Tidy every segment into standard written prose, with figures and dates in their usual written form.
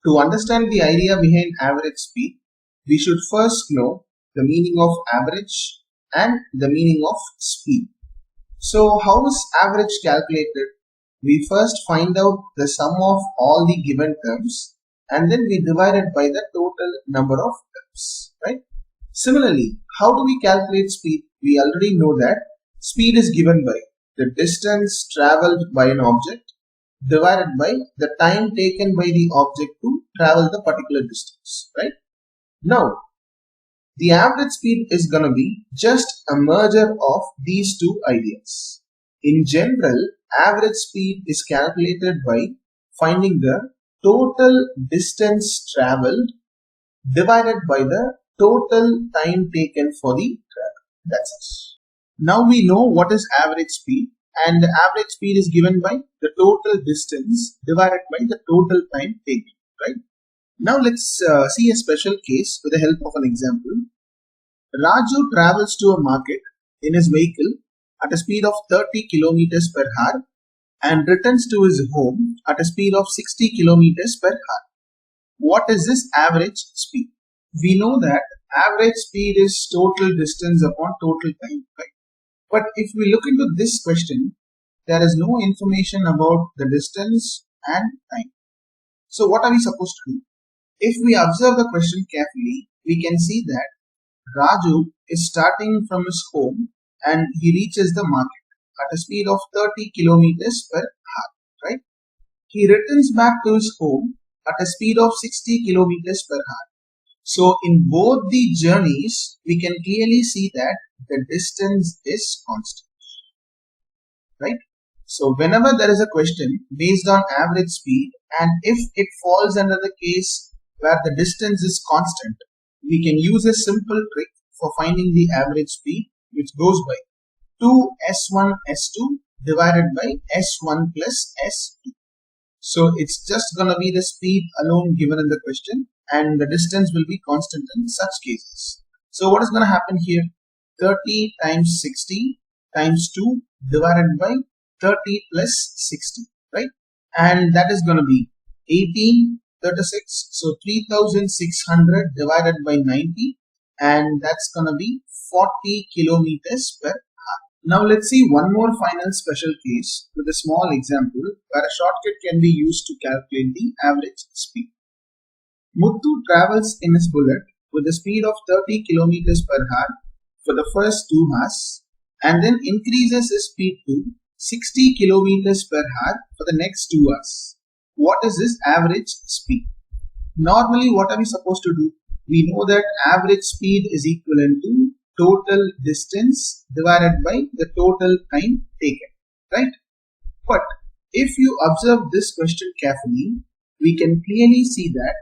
To understand the idea behind average speed, we should first know the meaning of average and the meaning of speed. So how is average calculated? We first find out the sum of all the given terms and then we divide it by the total number of terms, right? Similarly, how do we calculate speed? We already know that speed is given by the distance traveled by an object divided by the time taken by the object to travel the particular distance, right? Now, the average speed is going to be just a merger of these two ideas. In general, average speed is calculated by finding the total distance traveled divided by the total time taken for the travel. That's it. Now we know what is average speed, and the average speed is given by the total distance divided by the total time taken, right? Now let's see a special case with the help of an example. Raju travels to a market in his vehicle at a speed of 30 kilometers per hour and returns to his home at a speed of 60 kilometers per hour. What is this average speed? We know that average speed is total distance upon total time, right? But if we look into this question, there is no information about the distance and time. So what are we supposed to do? If we observe the question carefully, we can see that Raju is starting from his home and he reaches the market at a speed of 30 kilometers per hour, right? He returns back to his home at a speed of 60 kilometers per hour. So in both the journeys, we can clearly see that the distance is constant, right? So whenever there is a question based on average speed and if it falls under the case where the distance is constant, we can use a simple trick for finding the average speed, which goes by 2s1 s2 divided by s1 plus s2. So it's just gonna be the speed alone given in the question and the distance will be constant in such cases. So what is gonna happen here? 30 times 60 times 2 divided by 30 plus 60, right? And that is gonna be 1836. So 3600 divided by 90 and that's gonna be 40 kilometers per hour. Now let's see one more final special case with a small example where a shortcut can be used to calculate the average speed. Muthu travels in his bullet with a speed of 30 kilometers per hour for the first 2 hours and then increases his speed to 60 kilometers per hour for the next 2 hours. What is this average speed? Normally, what are we supposed to do? We know that average speed is equivalent to total distance divided by the total time taken, right? But if you observe this question carefully, we can clearly see that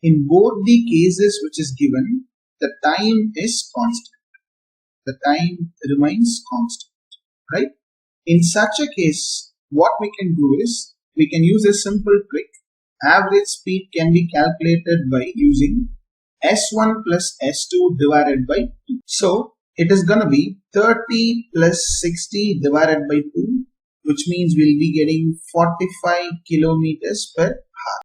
in both the cases which is given, the time is constant. The time remains constant, right? In such a case, what we can do is, we can use a simple trick. Average speed can be calculated by using s1 plus s2 divided by 2. So it is going to be 30 plus 60 divided by 2, which means we'll be getting 45 kilometers per hour.